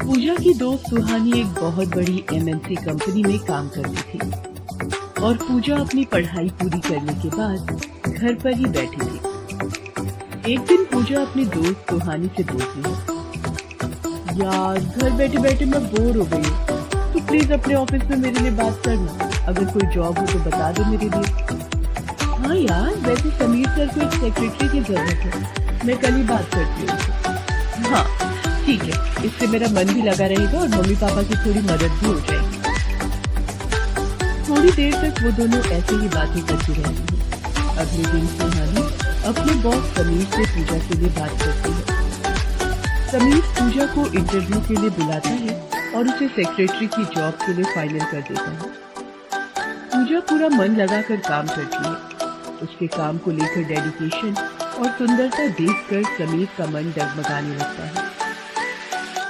पूजा की दोस्त सुहानी एक बहुत बड़ी एमएनसी कंपनी में काम करती थी और पूजा अपनी पढ़ाई पूरी करने के बाद घर पर ही बैठी थी। एक दिन पूजा अपनी दोस्त सुहानी से बोलती है, यार घर बैठे बैठे मैं बोर हो गई हूँ, तो प्लीज अपने ऑफिस में मेरे लिए बात करना। अगर कोई जॉब हो तो बता दो मेरे लिए। हाँ यार, वैसे समीर सर को एक सेक्रेटरी की जरूरत है, मैं कल ही बात करती हूँ। हाँ ठीक है, इससे मेरा मन भी लगा रहेगा और मम्मी पापा की थोड़ी मदद भी हो जाएगी। थोड़ी देर तक वो दोनों ऐसे ही बातें करती रहती है। अगले दिन सुहानी अपने बॉस समीर से पूजा के लिए बात करती है। समीर पूजा को इंटरव्यू के लिए बुलाता है और उसे सेक्रेटरी की जॉब के लिए फाइनल कर देता है। पूजा पूरा मन लगाकर काम करती है। उसके काम को लेकर डेडिकेशन और सुंदरता देखकर समीर का मन डगमगाने लगता है।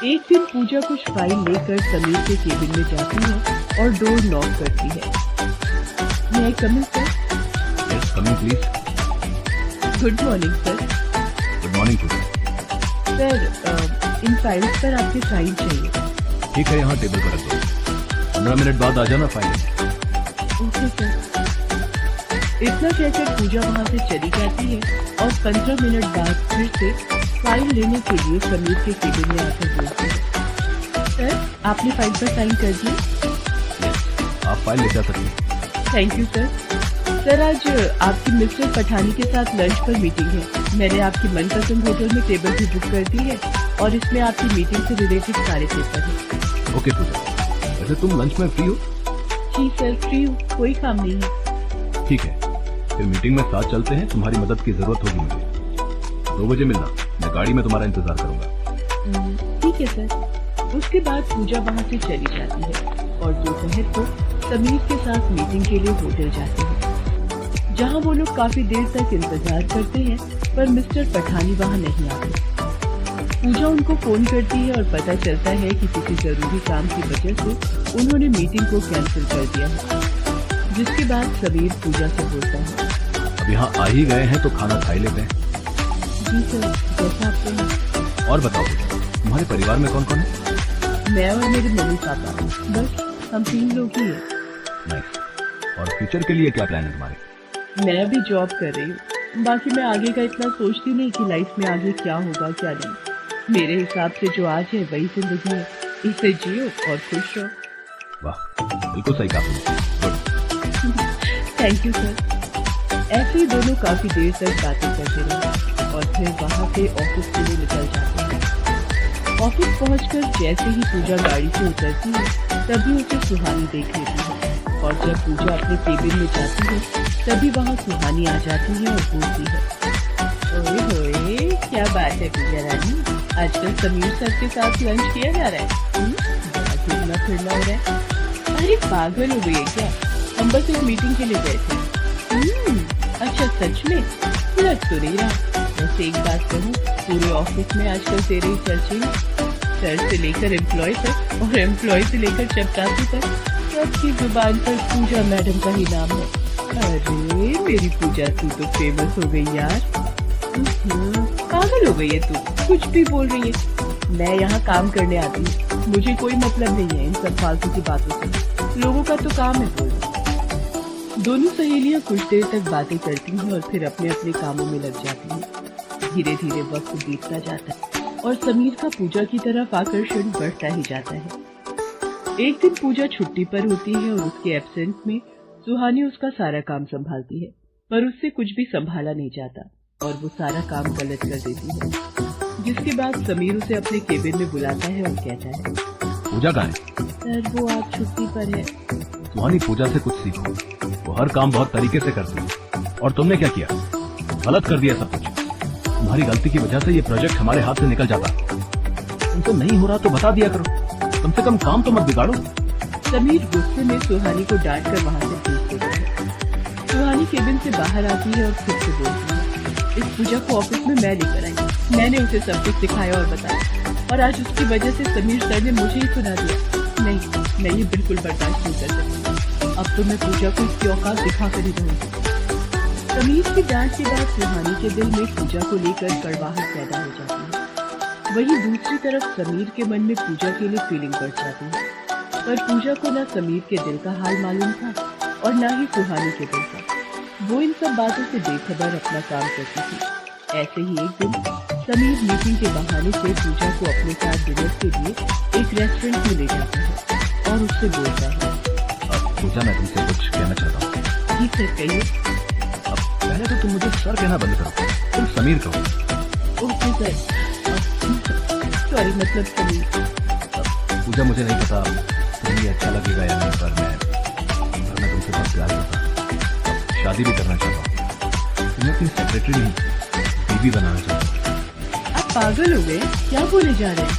एक दिन पूजा कुछ फाइल लेकर समीर के केबिन में जाती है और डोर नॉक करती है। May I come in sir? Yes, come in please. Good morning sir. Good morning Puja. Sir, इन फाइल्स पर आपके साइन चाहिए। ठीक है, यहाँ टेबल पर रख दो। 15 मिनट बाद आ जाना फाइल। Okay sir. इतना कहकर पूजा वहाँ से चली जाती है और 15 मिनट बाद फिर से फाइल लेने के लिए समीर के केबिन में आकर बोलती है, सर आपने फाइल पर साइन कर दिए? यस, आप फाइल ले जा सकते हैं। Thank you sir. सर, आज आपकी मिस्टर पठानी के साथ लंच पर मीटिंग है। मैंने आपकी मनपसंद होटल में टेबल भी बुक कर दी है और इसमें आपकी मीटिंग से रिलेटेड सारे पेपर हैं। ओके पूजा, वैसे तुम लंच में फ्री हो? जी सर, फ्री हूँ, कोई काम नहीं है। ठीक है, फिर मीटिंग में साथ चलते हैं। तुम्हारी मदद की जरूरत होगी मुझे। 2 बजे मिलना, मैं गाड़ी में तुम्हारा इंतजार करूंगा। ठीक है सर। उसके बाद पूजा वहाँ से चली जाती है और दोपहर को समीर के साथ मीटिंग के लिए होटल जाती है, जहाँ वो लोग काफी देर तक इंतजार करते हैं पर मिस्टर पठानी वहाँ नहीं आते। पूजा उनको फोन करती है और पता चलता है कि किसी जरूरी काम की वजह से उन्होंने मीटिंग को कैंसिल कर दिया है। जिसके बाद समीर पूजा से बोलता है, अब यहाँ आ ही गए हैं तो खाना खा लेते हैं। जी सर, जैसा आप कहें। और बताओ पूजा, तुम्हारे परिवार में कौन कौन है? मैं और मेरे मम्मी पापा, बस हम 3 लोग ही हैं। नाइस। और फ्यूचर के लिए क्या प्लान है तुम्हारे? मैं अभी जॉब कर रही हूँ, बाकी मैं आगे का इतना सोचती नहीं कि लाइफ में आगे क्या होगा क्या नहीं। मेरे हिसाब से जो आज है वही जिंदगी है, इसे जियो और खुश रहो। वाह, बिल्कुल सही कहा। गुड। Thank you sir. ऐसे ही दोनों काफी देर तक बातें करते रहे और फिर वहाँ से ऑफिस के लिए निकल जाते हैं। ऑफिस पहुंचकर जैसे ही पूजा गाड़ी से उतरती है तभी उसे सुहानी देख लेती है और जब पूजा अपने केबिन में जाती है तभी वहाँ सुहानी आ जाती है और बोलती है, ओए होए, क्या बात है पूजा रानी, आजकल समीर सर के साथ लंच किया जा रहा है? बड़ा घूमना फिरना हो रहा है। अरे पागल हो गई है क्या? हम बस एक मीटिंग के लिए गए थे। अच्छा सच में? लग तो नहीं रहा। वैसे एक बात कहूँ, पूरे ऑफिस में आजकल तेरे ही चर्चे हैं। सर से लेकर एम्प्लॉय तक और एम्प्लॉय से लेकर चपरासी तक सबकी जुबान पर पूजा मैडम का ही नाम है। अरे मेरी पूजा, तू तो फेमस हो गई यार। पागल हो गई है तू, कुछ भी बोल रही है। मैं यहाँ काम करने आती हूँ, मुझे कोई मतलब नहीं है इन सब फालतू की बातों से। लोगों का तो काम है बोलना। दोनों सहेलियां कुछ देर तक बातें करती हैं और फिर अपने अपने कामों में लग जाती हैं। धीरे धीरे वक्त बीतता जाता है और समीर का पूजा की तरफ आकर्षण बढ़ता ही जाता है। एक दिन पूजा छुट्टी पर होती है और उसके एब्सेंस में सुहानी उसका सारा काम संभालती है, पर उससे कुछ भी संभाला नहीं जाता और वो सारा काम गलत कर देती है। जिसके बाद समीर उसे अपने केबिन में बुलाता है और कहता है, पूजा कहाँ है? सर वो आज छुट्टी पर है। सुहानी, पूजा से कुछ सीखो, वो हर काम बहुत तरीके से करती है और तुमने क्या किया? गलत कर दिया सब कुछ। तुम्हारी गलती की वजह से ये प्रोजेक्ट हमारे हाथ से निकल जाता। तुमसे नहीं हो रहा तो बता दिया करो, कम से कम काम तो मत बिगाड़ो। समीर गुस्से में सुहानी को डांट कर वहाँ से भेज देता है। सुहानी केबिन से बाहर आती है और खुद से बोलती है, इस पूजा को ऑफिस में मैं लेकर आई, मैंने उसे सब कुछ सिखाया और बताया और आज उसकी वजह से समीर सर ने मुझे ही सुना दिया। नहीं, मैं ये बिल्कुल बर्दाश्त नहीं कर सकती। अब तो मैं पूजा को इसकी औकात दिखा कर ही रहूंगी। समीर की डांट के बाद सुहानी के दिल में पूजा को लेकर कड़वाहट पैदा हो जाती है। वहीं दूसरी तरफ समीर के मन में पूजा के लिए फीलिंग बढ़ जाती है, पर पूजा को ना समीर के दिल का हाल मालूम था और ना ही सुहानी के दिल का। वो इन सब बातों से बेखबर अपना काम करती थी। ऐसे ही एक दिन समीर मीटिंग के बहाने से पूजा को अपने साथ डिनर के लिए एक रेस्टोरेंट में ले जाता है और उससे बोलता है, पूजा मैं तुमसे कुछ कहना चाहता हूँ। जी सर, कहिए। अब पहले तो तुम मुझे सर कहना बंद करो, तुम समीर कहो। ओके सर, सॉरी, मतलब समीर। पूजा मुझे नहीं पता तुम्हें ये अच्छा लगेगा या नहीं, पर मैं तुमसे बहुत प्यार करता हूँ, शादी भी करना चाहता हूँ। तुम्हें अपनी सेक्रेटरी नहीं बीवी बनाना चाहता हूँ। आप पागल हो गए? क्या बोले जा रहे हैं?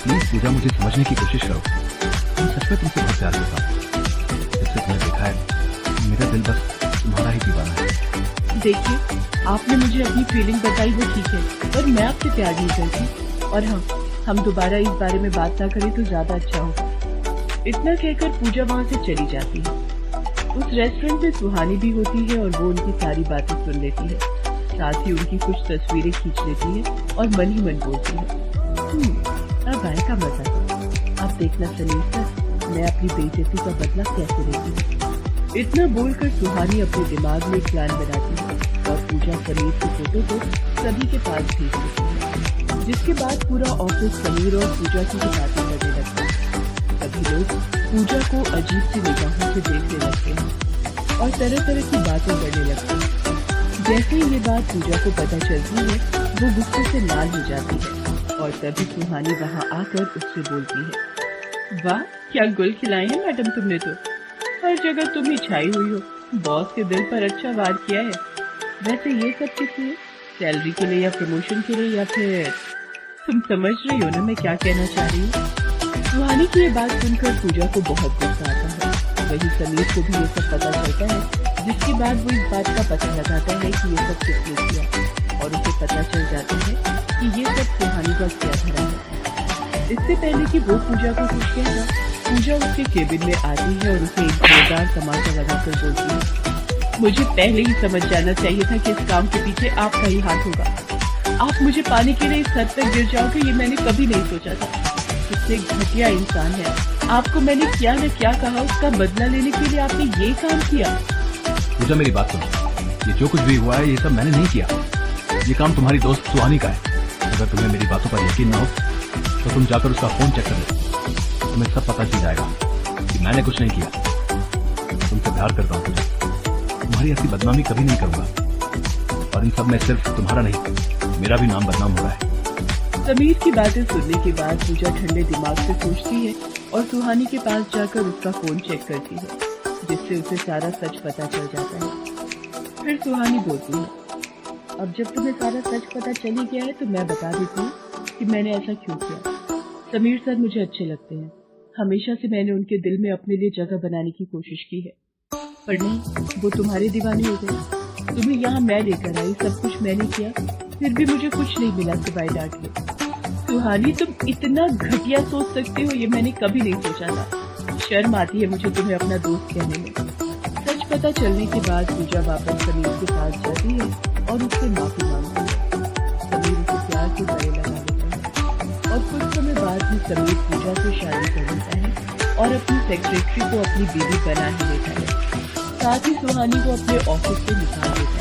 प्लीज पूजा, मुझे समझने की कोशिश करो। मैं सच में तुमसे बहुत प्यार करता हूँ। जब से तुम्हें देखा है मेरा दिल बस तुम्हारा ही दीवाना है। देखिए, आपने मुझे अपनी फीलिंग बताई वो ठीक है, पर मैं आपसे प्यार नहीं करती। और हाँ, हम दोबारा इस बारे में बात ना करें तो ज्यादा अच्छा होगा। इतना कहकर पूजा वहाँ से चली जाती है। उस रेस्टोरेंट में सुहानी भी होती है और वो उनकी सारी बातें सुन लेती है, साथ ही उनकी कुछ तस्वीरें खींच लेती है और मन ही मन बोलती है, अब आए का मजा। अब देखना सलीम सर, मैं अपनी बेइज्जती का बदला कैसे लेती हूँ। इतना बोलकर सुहानी अपने दिमाग में एक प्लान बनाती है और पूजा समीर की फोटो को सभी के पास भेज देती है, जिसके बाद पूरा ऑफिस समीर और पूजा की बातें करने लगता है। सभी लोग पूजा को अजीब सी निगाहों से देखने लगते हैं और तरह तरह की बातें करने लगते हैं। जैसे ही ये बात पूजा को पता चलती है, वो गुस्से से लाल हो जाती है और तभी सुहानी वहाँ आकर उससे बोलती है, वाह क्या गुल खिलाए हैं मैडम तुमने तो, हर जगह तुम ही छाई हुई हो, बॉस के दिल पर अच्छा वार किया है। वैसे ये सब किस लिए? सैलरी के लिए या प्रमोशन के लिए, या फिर तुम समझ रही हो ना मैं क्या कहना चाह रही हूँ। सुहानी की ये बात सुनकर पूजा को बहुत गुस्सा आता है। वही समीर को भी ये सब पता चलता है, जिसके बाद वो इस बात का पता लगाता है कि ये सब किसने किया और उसे पता चल जाता है कि ये सब सुहानी का क्या धरा है। इससे पहले कि वो पूजा को कुछ कहना, पूजा उसके केबिन में आती है और उसे एक जोरदार तमाचा लगाकर बोलती है, मुझे पहले ही समझ जाना चाहिए था कि इस काम के पीछे आपका ही हाथ होगा। आप मुझे पाने के लिए इस हद तक गिर जाओगे ये मैंने कभी नहीं सोचा था। कितने घटिया इंसान है। आपको मैंने क्या न क्या कहा, उसका बदला लेने के लिए आपने ये काम किया। पूजा मेरी बात सुनो, ये जो कुछ भी हुआ है ये सब मैंने नहीं किया। ये काम तुम्हारी दोस्त सुहानी का है। अगर तुम्हें मेरी बातों पर यकीन न हो तो तुम जाकर उसका फोन चेक कर लो, तुम्हें सब पता चल जाएगा कि मैंने कुछ नहीं किया। तुमसे प्यार करता हूँ पूजा, तुम्हारी ऐसी बदनामी कभी नहीं करूंगा और इन सब में सिर्फ तुम्हारा नहीं मेरा भी नाम बदनाम हो रहा है। समीर की बातें सुनने के बाद पूजा ठंडे दिमाग से सोचती है और सुहानी के पास जाकर उसका फोन चेक करती है, जिससे उसे सारा सच पता चल जाता है। फिर सुहानी बोलती है, अब जब तुम्हें सारा सच पता चल ही गया है तो मैं बता देती हूँ कि मैंने ऐसा क्यों किया। समीर सर मुझे अच्छे लगते हैं, हमेशा से मैंने उनके दिल में अपने लिए जगह बनाने की कोशिश की है, पर नहीं, वो तुम्हारे दीवाने हो गए। तुम्हें यहाँ मैं लेकर आई, सब कुछ मैंने किया, फिर भी मुझे कुछ नहीं मिला सिवाय डांट के। सुहानी, तुम इतना घटिया सोच सकते हो ये मैंने कभी नहीं सोचा था। शर्म आती है मुझे तुम्हें अपना दोस्त कहने में। सच पता चलने के बाद पूजा वापस समीर के पास जाती है और उससे माफी मांगती है। समीर उसे प्यार से गले लगा देता है और कुछ समय बाद ही समीर पूजा से शादी कर लेता है और अपनी सेक्रेटरी को अपनी बीवी बना ही लेता है। साथ ही सुहानी को अपने ऑफिस से निकाल देता है।